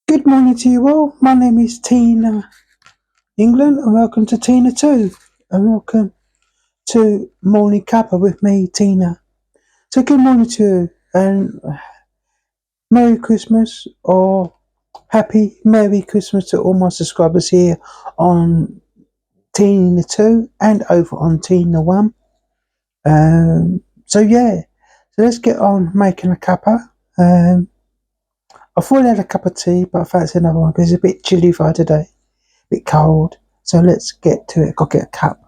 Good morning to you all. My name is Tina England, and welcome to Tina 2. And welcome to Morning Cuppa with me, Tina. So, good morning to you, and Merry Christmas or Happy Merry Christmas to all my subscribers here on Tina 2 and over on Tina 1. So let's get on making a cuppa. I've already had a cup of tea, but I fancy another one because it's a bit chilly for today. Bit cold. So let's get to it. Go get a cup.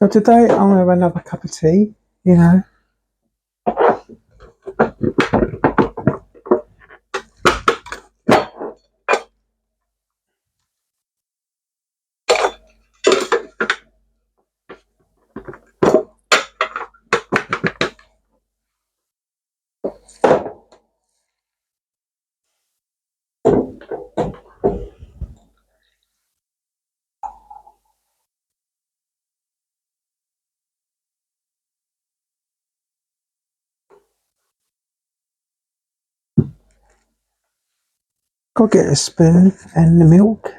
So today I'm gonna have another cup of tea. You know, go get a spoon and the milk.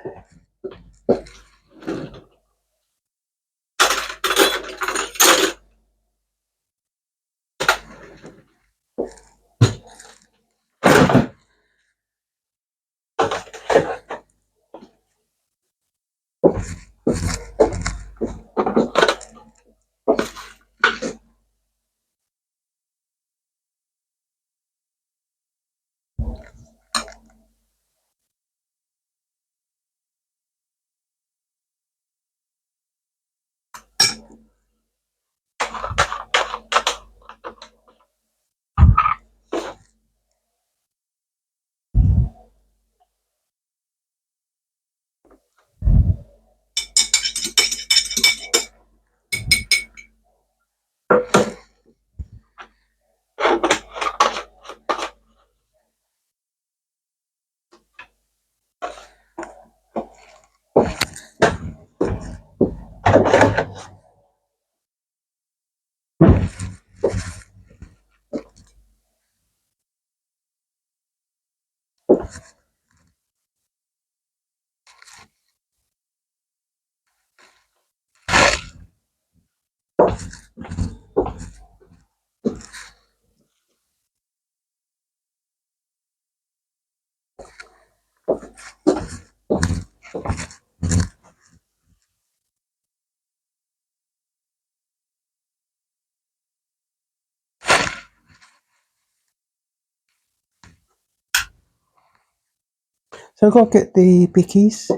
So I got to get the bickies.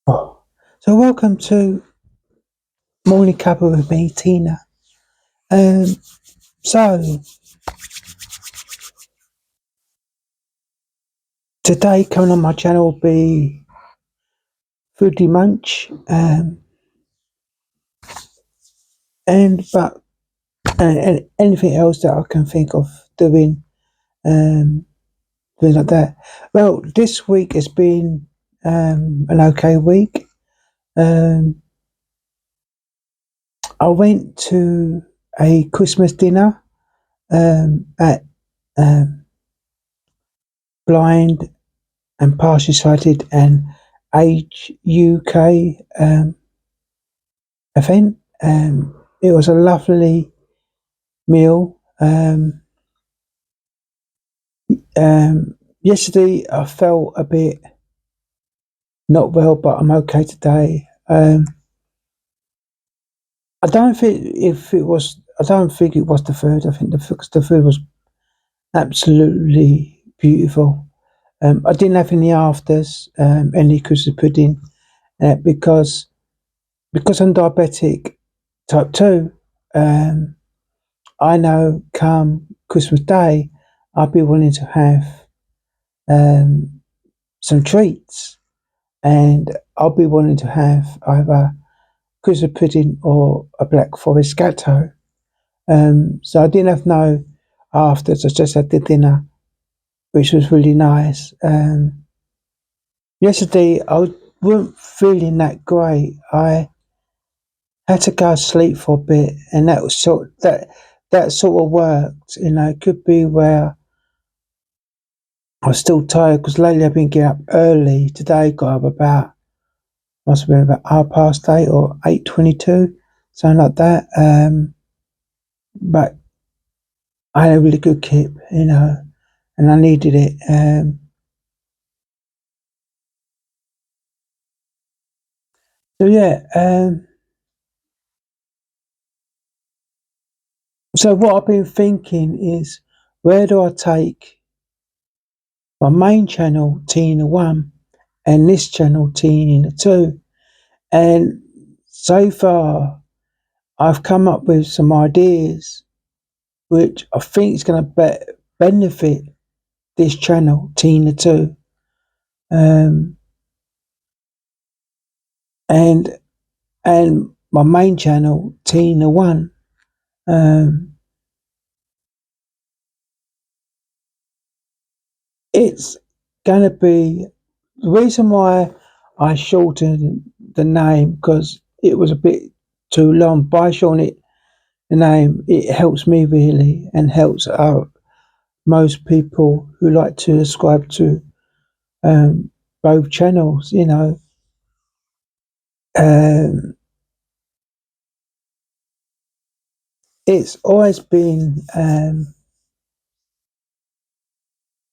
Oh. So welcome to Morning Cuppa with me, Tina. Um, so today coming on my channel will be Foodie Munch. And anything else that I can think of doing. Um, Things like that. Well, this week has been an okay week. Um, I went to a Christmas dinner at um, Blind and Partially Sighted and Age UK event. It was a lovely meal. Yesterday I felt a bit not well, but I'm okay today. I don't think if it was. I don't think it was the food. I think the food was absolutely beautiful. I didn't have any afters, any custard pudding, because I'm diabetic type two. Um, I know come Christmas Day, I'll be willing to have um, some treats, and I'll be wanting to have either custard pudding or a black forest gatto. So I didn't have no afters. I just had the dinner, which was really nice. Yesterday I wasn't feeling that great. I had to go to sleep for a bit, and that was that sort of worked. It could be where I was still tired because lately I've been getting up early. Today got up about must have been about 8:30 or 8:22, something like that. But I had a really good kip, and I needed it. So yeah. So what I've been thinking is, where do I take my main channel, Tina One, and this channel, Tina Two? And so far, I've come up with some ideas which I think is going to benefit this channel, Tina Two, um, and my main channel, Tina One. Um, it's going to be the reason why I shortened the name because it was a bit too long. By shortening the name, it helps me really and helps most people who like to subscribe to um, both channels. Um, it's always been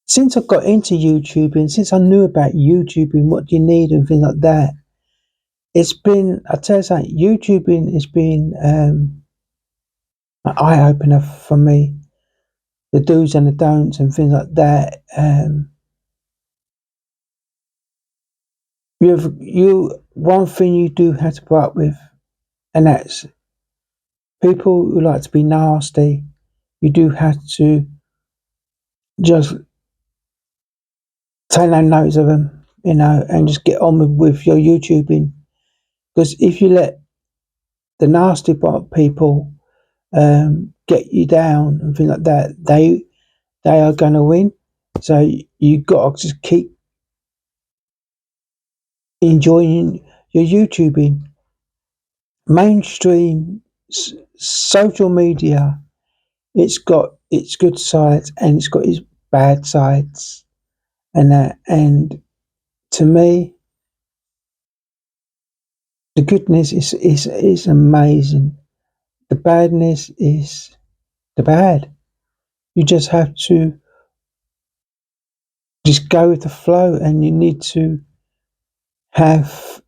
since I got into YouTube and since I knew about YouTube and what you need and things like that. It's been, I tell you something, YouTubing has been an eye opener for me. The do's and the don'ts and things like that. One thing you do have to put up with, and that's people who like to be nasty. You do have to just take no notice of them, and just get on with your YouTubing. Because if you let the nasty people get you down and things like that, they are going to win. So you got to just keep enjoying your YouTubing. Mainstream social media, it's got its good sides and it's got its bad sides, and that. And to me, the goodness is amazing. The badness is the bad. You just have to just go with the flow, and you need to have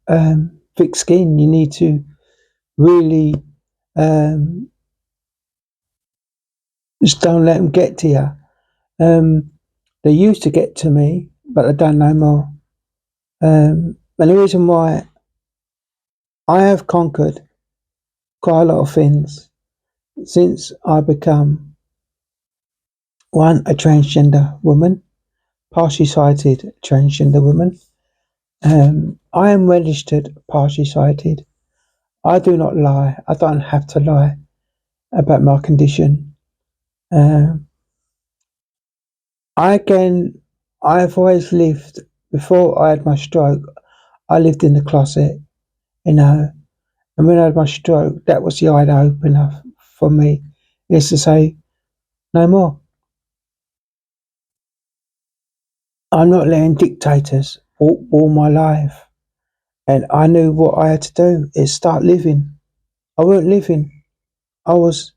thick skin. You need to really um, just don't let them get to you. They used to get to me, but I don't know more. And the reason why I have conquered quite a lot of things since I become a transgender woman, partially sighted transgender woman. I am registered partially sighted. I do not lie. I don't have to lie about my condition. Um, I can. I've always lived before I had my stroke. I lived in the closet, you know. And when I had my stroke, that was the eye opener for me. Is to say, no more. I'm not letting dictators walk my life. And I knew what I had to do is start living. I weren't living. I was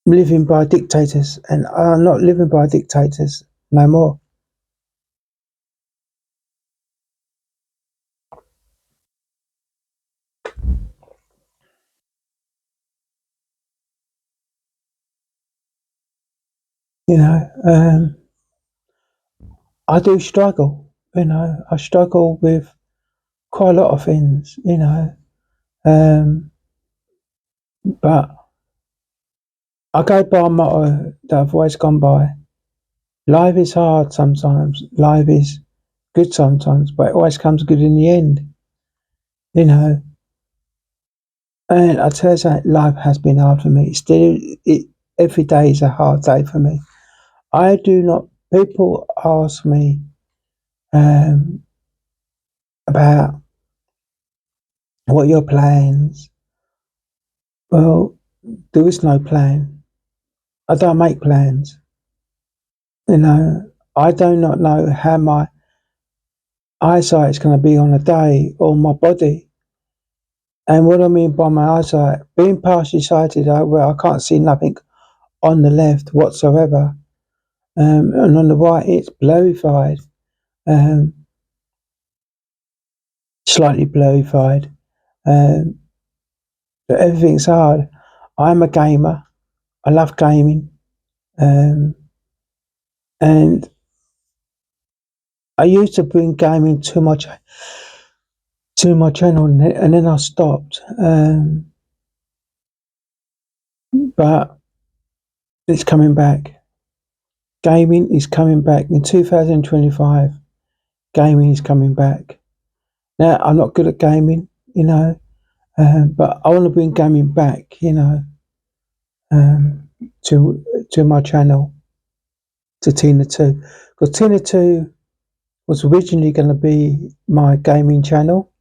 living by dictators, and I'm not living by dictators no more. You know, I do struggle. I struggle with quite a lot of things. But I go by a motto that I've always gone by. Life is hard sometimes. Life is good sometimes, but it always comes good in the end. You know, and I tell you that life has been hard for me. Every day is a hard day for me. I do not. People ask me um, about what are your plans. Well, there is no plan. I don't make plans. I do not know how my eyesight is going to be on a day or my body. And what I mean by my eyesight, being partially sighted, where I can't see nothing on the left whatsoever, and on the right it's blurrified, um, slightly blurrified. Um, but everything's hard. I'm a gamer. I love gaming, um, and I used to bring gaming to my channel, and then I stopped. But it's coming back. Gaming is coming back in 2025. Gaming is coming back. Now I'm not good at gaming, but I want to bring gaming back, um, to my channel, to Tina 2, because Tina 2 was originally going to be my gaming channel.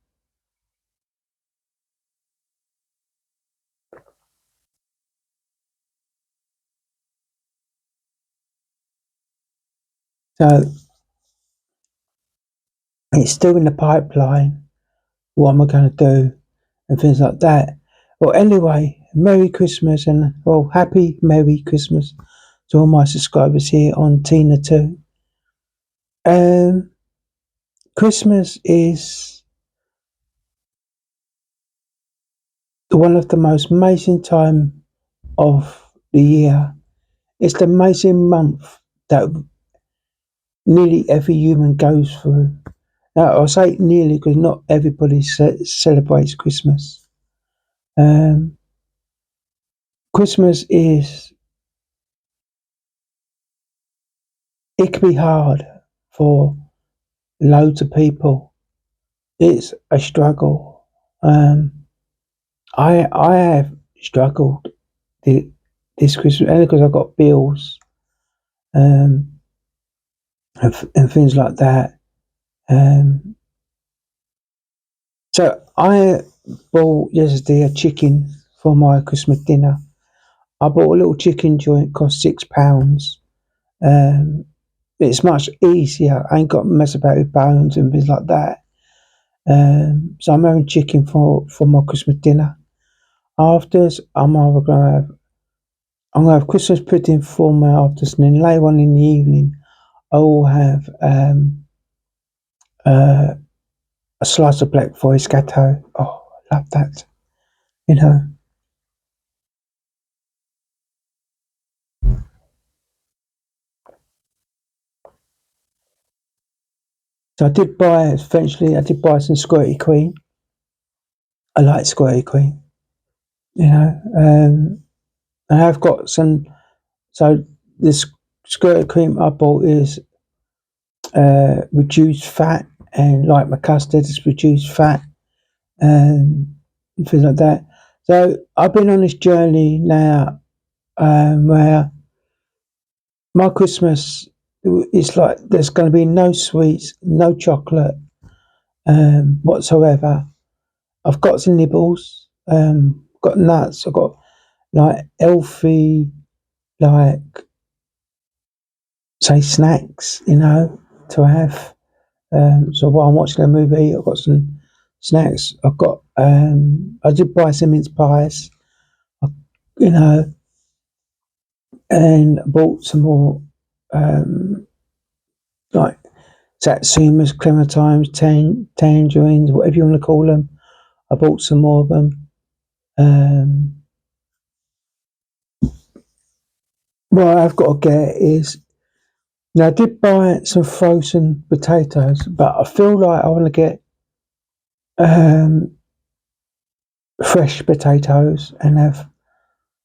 So it's still in the pipeline. What am I going to do and things like that. Well, anyway, Merry Christmas and well, happy Merry Christmas to all my subscribers here on Tina 2. Um, Christmas is one of the most amazing time of the year. It's the amazing month that nearly every human goes through. Now, I say nearly because not everybody celebrates Christmas. Um, Christmas is, it can be hard for loads of people. It's a struggle. I have struggled this Christmas only because I've got bills, um, and things like that. Um, so I bought yesterday a chicken for my Christmas dinner. I bought a little chicken joint, cost £6. Um, it's much easier. I ain't got to mess about with bones and things like that. So I'm having chicken for my Christmas dinner. Afters, I'm gonna have Christmas pudding for my afters, and then later on in the evening, I will have uh, a slice of black forest gâteau. Oh, I love that. You know. So I did buy some Squirty Queen. I like Squirty Queen. You know. I have got some. So this Squirty Cream I bought is reduced fat, and like my custard, it's reduced fat and things like that. So I've been on this journey now, where my Christmas is like there's going to be no sweets, no chocolate whatsoever. I've got some nibbles, got nuts, I've got like healthy, like say snacks, to have. So while I'm watching a movie, I've got some snacks. I've got I did buy some mince pies, you know, and bought some more, um, like Satsumas, clementimes, tangerines, whatever you want to call them. I bought some more of them. Um, what I've got to get is now I did buy some frozen potatoes, but I feel like I want to get um, fresh potatoes and have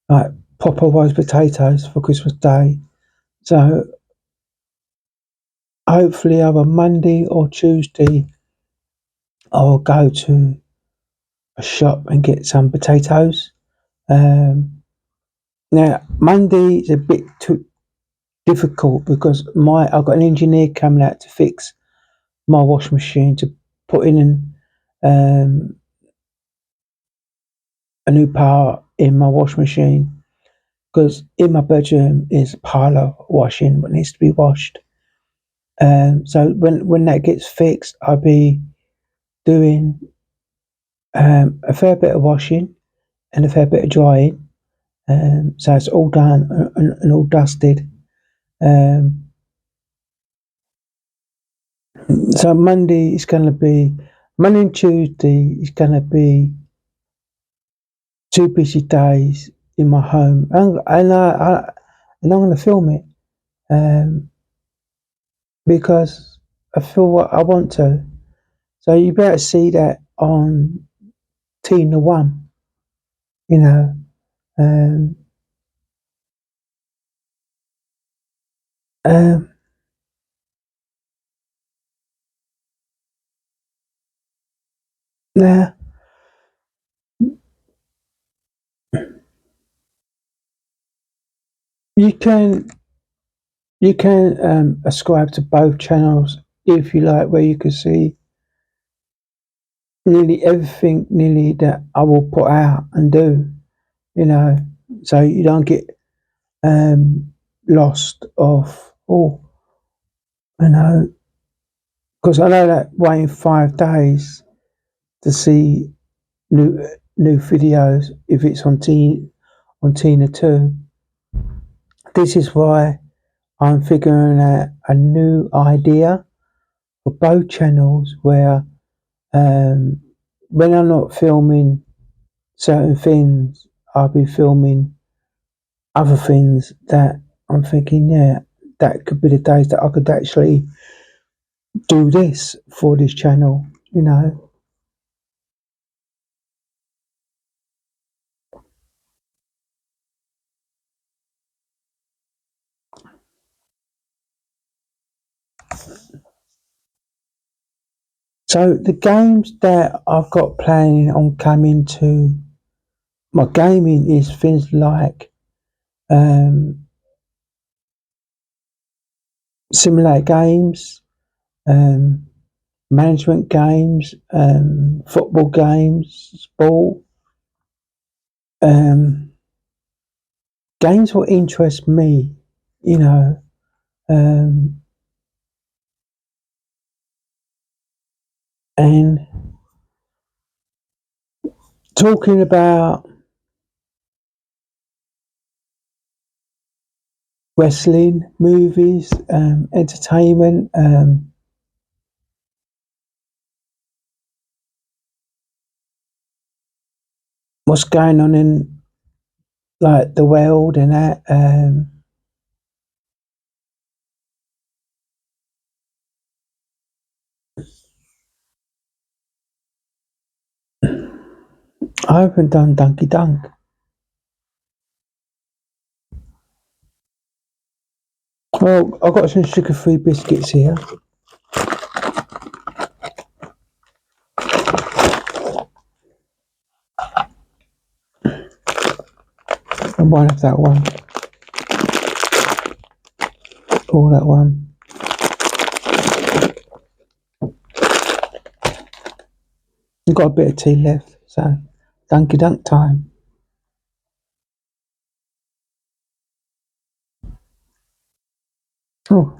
like proper roast potatoes for Christmas Day. So hopefully either Monday or Tuesday I'll go to a shop and get some potatoes. Um, Now Monday is a bit too difficult because I've got an engineer coming out to fix my wash machine to put in um, a new part in my wash machine because in my bedroom is parlour washing what needs to be washed. So when that gets fixed, I'll be doing a fair bit of washing and a fair bit of drying. So it's all done and all dusted. Um, so Monday and Tuesday is going to be 2 busy days in my home, and I'm going to film it um, because I feel what I want to. So you better see that on Tina One, you know. Um, um, now you can ascribe to both channels if you like, where you can see nearly everything nearly that I will put out and do, you know, so you don't get lost of you know, because I know that waiting 5 days to see new new videos if it's on Tina 2. This is why I'm figuring out a new idea for both channels where um, when I'm not filming certain things, I'll be filming other things that I'm thinking, yeah, that could be the days that I could actually do this for this channel, you know. So the games that I've got planning on coming to my gaming is things like um, simulate games, um, management games, football games, sport, um, games will interest me, you know. Um, and talking about wrestling, movies, entertainment, what's going on in like the world and that. I haven't done Dunky Dunk. Well, I've got some sugar-free biscuits here. I might have that one or that one. I've got a bit of tea left, so Dunky Dunk time. Oh,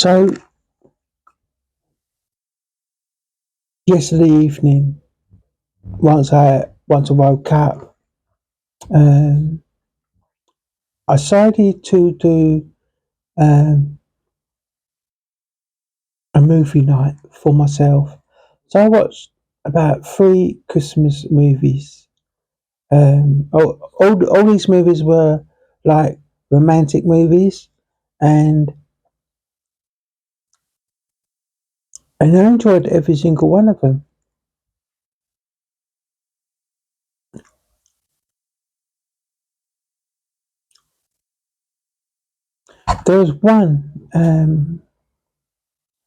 So yesterday evening, once I woke up, um, I decided to do um, a movie night for myself. So I watched about three Christmas movies. All these movies were like romantic movies, and and I enjoyed every single one of them. There was one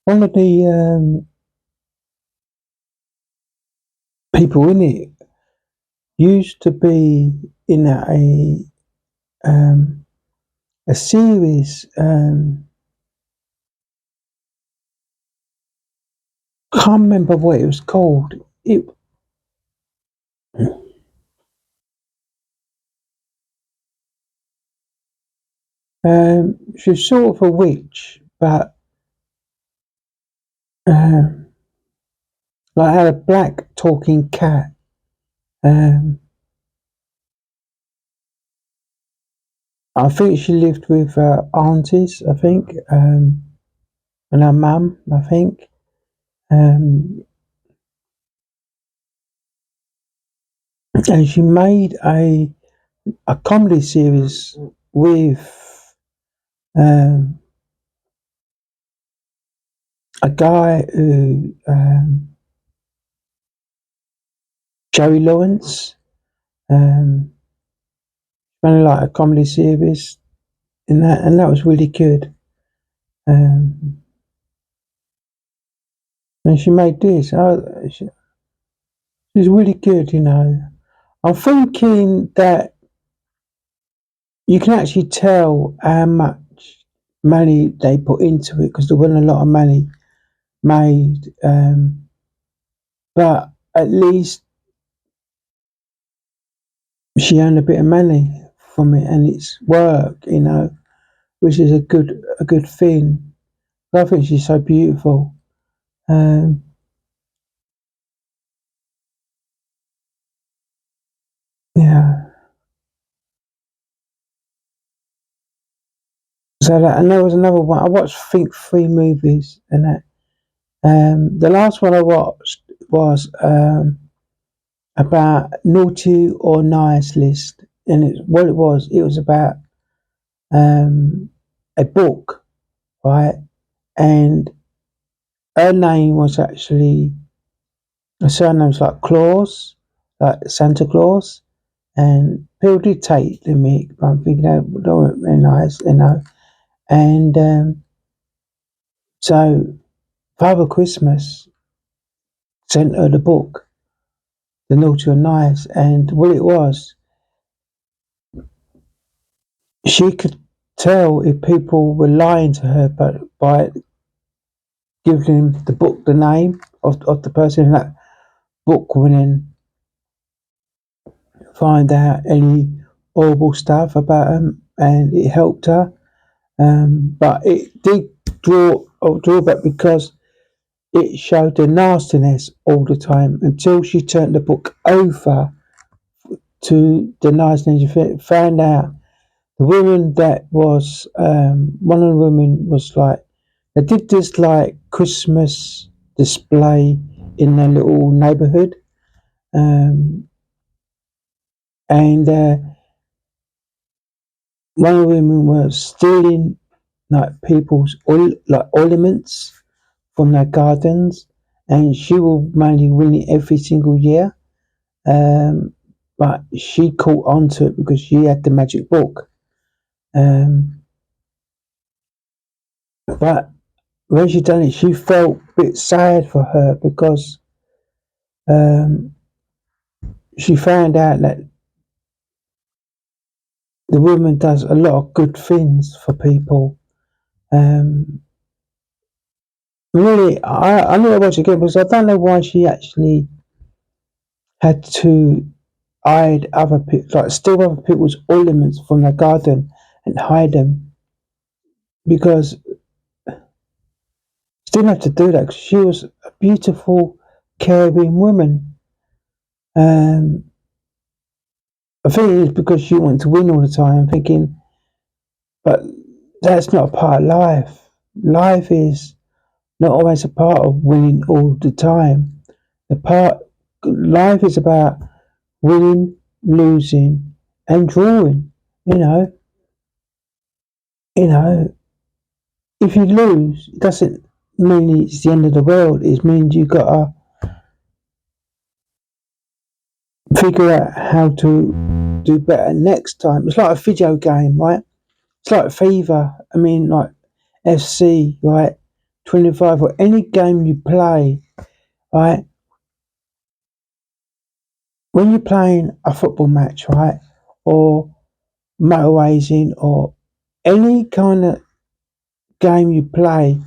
of the people in it used to be in um, a series. Can't remember what it was called. It she was sort of a witch, but um, like had a black talking cat. Um, I think she lived with her aunties. I think and her mum. I think um, and she made a comedy series with um, a guy who Joey Lawrence. Um, Ran like a comedy series in that, and that was really good. Um, and she made this. She's really good, you know. I'm thinking that you can actually tell how much money they put into it because there wasn't a lot of money made. But at least she earned a bit of money from it, and it's work, you know, which is a good thing. I think she's so beautiful. Um, yeah. So that, and there was another one. I watched, I think, three movies, and that. The last one I watched was about naughty or nice list, and what it was. It was about um, a book, right? And her name was actually her surname's like Claus, like Santa Claus. And people did take the mic, but I'm thinking that weren't very nice, you know. And so Father Christmas sent her the book, The Naughty or Nice, and what it was, she could tell if people were lying to her, but by giving the book the name of the person in that book, would then find out any horrible stuff about them, and it helped her. But it did draw a drawback because it showed the nastiness all the time until she turned the book over to the nastiness. You found out the woman that was one of the women was like they did this like Christmas display in their little neighborhood, um, and one of the women was stealing like people's like ornaments from their gardens, and she will mainly win it every single year. Um, but she caught on to it because she had the magic book. Um, but when she done it, she felt a bit sad for her because um, she found out that the woman does a lot of good things for people. Um, really, I need to watch it again because I don't know why she actually had to hide other people, like steal other people's ornaments from their garden and hide them because didn't have to do that because she was a beautiful, caring woman. Um, I think it was because she wanted to win all the time. I'm thinking, but that's not a part of life. Life is not always a part of winning all the time. The part life is about winning, losing, and drawing. You know, you know. If you lose, it doesn't mean it's the end of the world. It means you gotta figure out how to do better next time. It's like a video game, right? It's like FIFA. I mean, like FC, right? 25 or any game you play, right? When you're playing a football match, right? Or motor racing or any kind of game you play,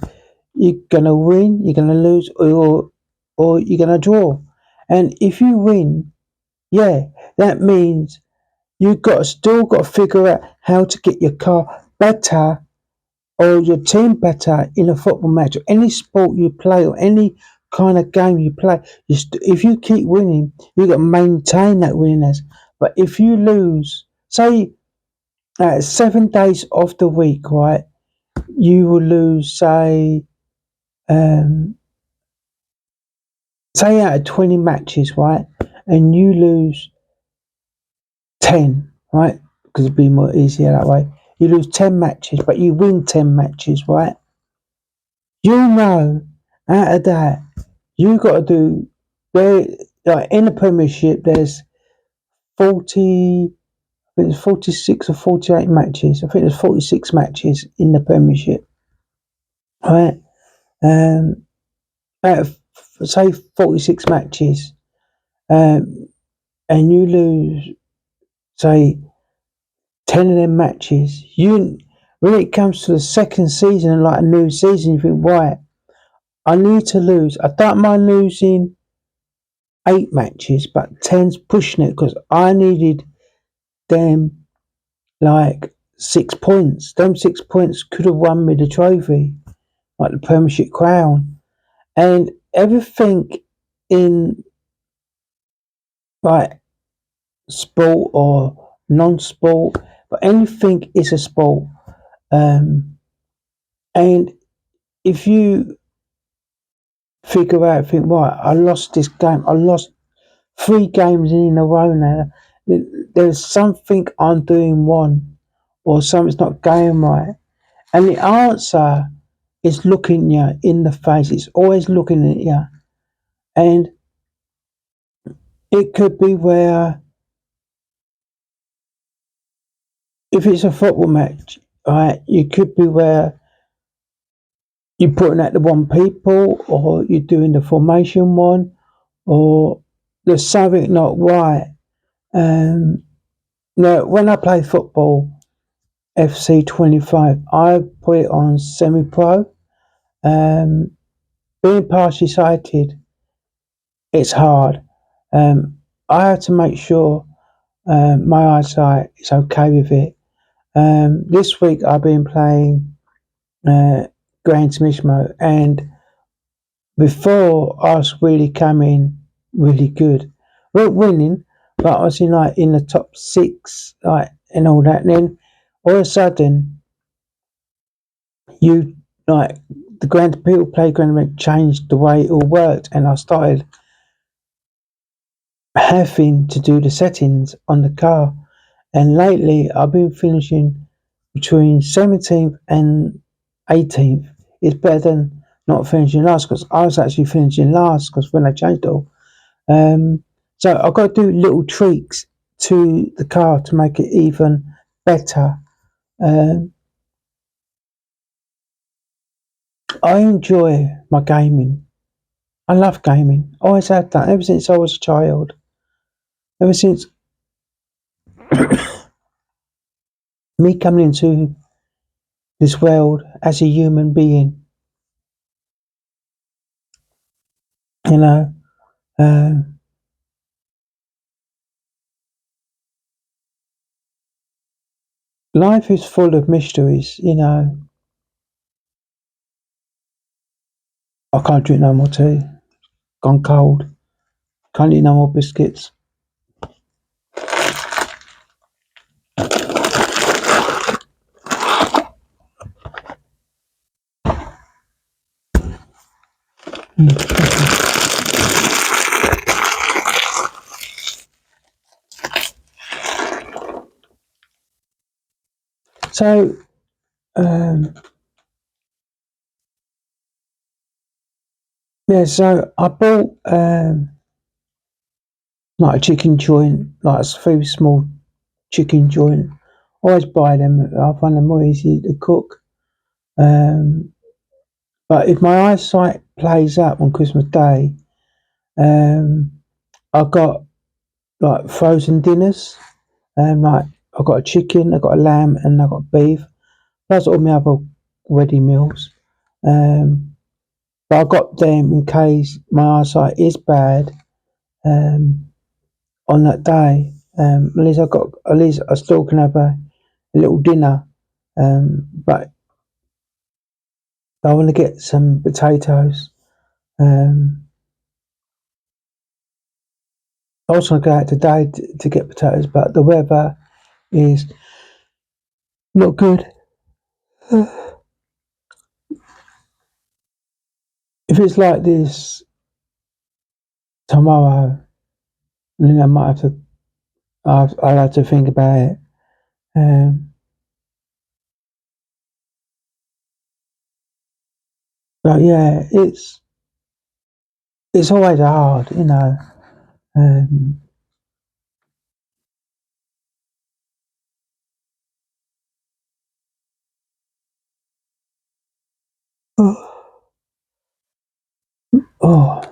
you're gonna win, you're gonna lose, or you're gonna draw. And if you win, yeah, that means you got still got to figure out how to get your car better or your team better in a football match or any sport you play or any kind of game you play. If you keep winning, you got to maintain that winners. But if you lose, say 7 days of the week, right, you will lose, um, say out of 20 matches, right, and you lose 10, right, because it'd be more easier that way. You lose 10 matches, but you win 10 matches, right? You know, out of that, you got to do, there, like in the Premiership, there's 40, I think it's 46 or 48 matches. I think there's 46 matches in the Premiership, right? Um, out of, say, 46 matches, um, and you lose, say, 10 of them matches, when it comes to the second season and like a new season, you think, right, I need to lose. I don't mind losing 8 matches, but 10's pushing it because I needed them like 6 points. Them 6 points could have won me the trophy, like the Premiership crown. And everything in like sport or non-sport, but anything is a sport. Um, and if you figure out, think, right, I lost this game, I lost 3 games in a row now. There's something I'm doing wrong, or something's not going right. And the answer is looking you in the face. It's always looking at you. And it could be where, if it's a football match, right, you could be where you're putting out the wrong people, or you're doing the formation one, or there's something not right. Now, when I play football, FC 25, I put it on semi pro. Um, being partially sighted, it's hard. I have to make sure my eyesight is okay with it. This week I've been playing Gran Turismo, and before I was really coming really good. We weren't winning, but I was in the top 6, like and all that. And then all of a sudden, you like the grand people play Grand changed the way it all worked, and I started having to do the settings on the car. And lately, I've been finishing between 17th and 18th. It's better than not finishing last because I was actually finishing last because when I changed it all. So I've got to do little tweaks to the car to make it even better. Um, I enjoy my gaming. I love gaming. Always have done ever since I was a child. Ever since me coming into this world as a human being, you know, uh, life is full of mysteries. You know, I can't drink no more tea. Gone cold. Can't eat no more biscuits. So, um, yeah, so I bought like a chicken joint, like a very small chicken joint. Always buy them. I find them more easy to cook. Um, but if my eyesight plays up on Christmas Day, um, I got like frozen dinners. Like I got a chicken, I got a lamb, and I got beef. Plus all my other wedding meals. Um, but I got them in case my eyesight is bad. On that day, at least I still can have a little dinner. But I want to get some potatoes. I was going to go out today to get potatoes, but the weather is not good. If it's like this tomorrow, then I might have to. I'll have to think about it. Um, but yeah, it's always hard, you know. Um, oh, oh,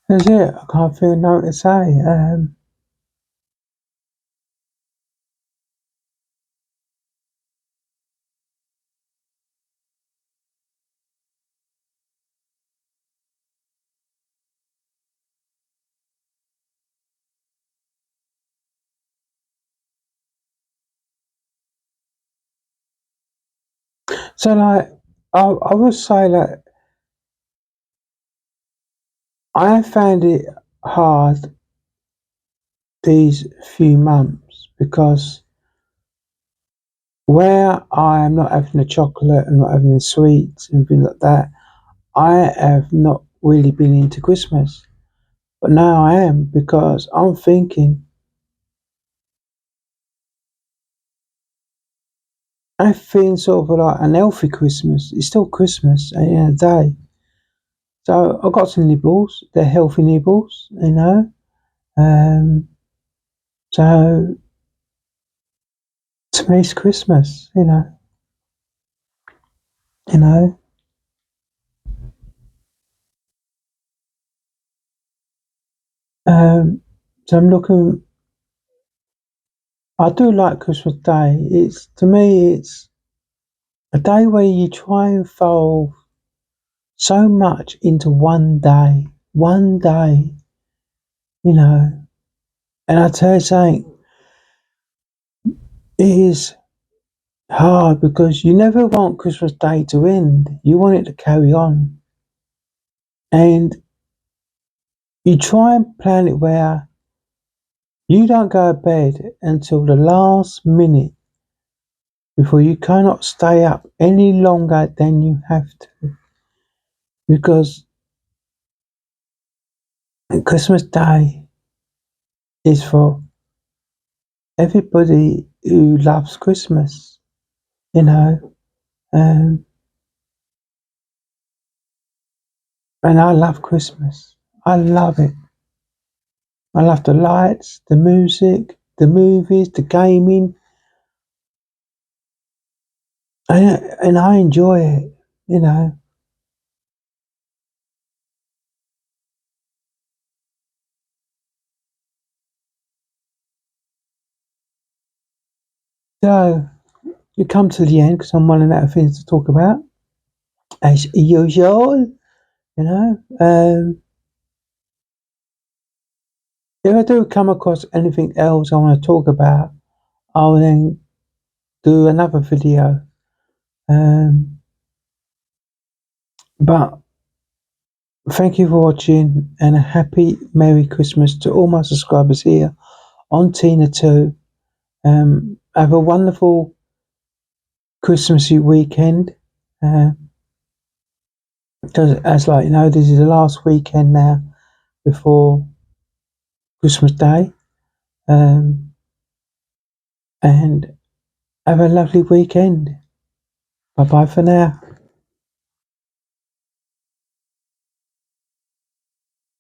that's it. I can't feel nothing to say. So like, I would say that I found it hard these few months because where I am not having the chocolate and not having the sweets and things like that, I have not really been into Christmas. But now I am because I'm thinking I feel sort of like an healthy Christmas. It's still Christmas at the end of the day. So I got some nibbles. They're healthy nibbles, you know. Um, so to me, it's Christmas, you know. You know. Um, so I'm looking. I do like Christmas Day. It's to me, it's a day where you try and fold so much into one day. One day, you know. And I tell you something, it is hard because you never want Christmas Day to end. You want it to carry on. And you try and plan it where you don't go to bed until the last minute before you cannot stay up any longer than you have to. Because on Christmas Day, is for everybody who loves Christmas, you know. Um, and I love Christmas. I love it. I love the lights, the music, the movies, the gaming, and I enjoy it, you know. So you come to the end because I'm running out of things to talk about, as usual, you know. If I do come across anything else I want to talk about, I'll then do another video. Um, but thank you for watching, and a happy Merry Christmas to all my subscribers here on Tina 2. Have a wonderful Christmassy weekend. Because as like you know, this is the last weekend now before Christmas Day. Um, and have a lovely weekend. Bye bye for now.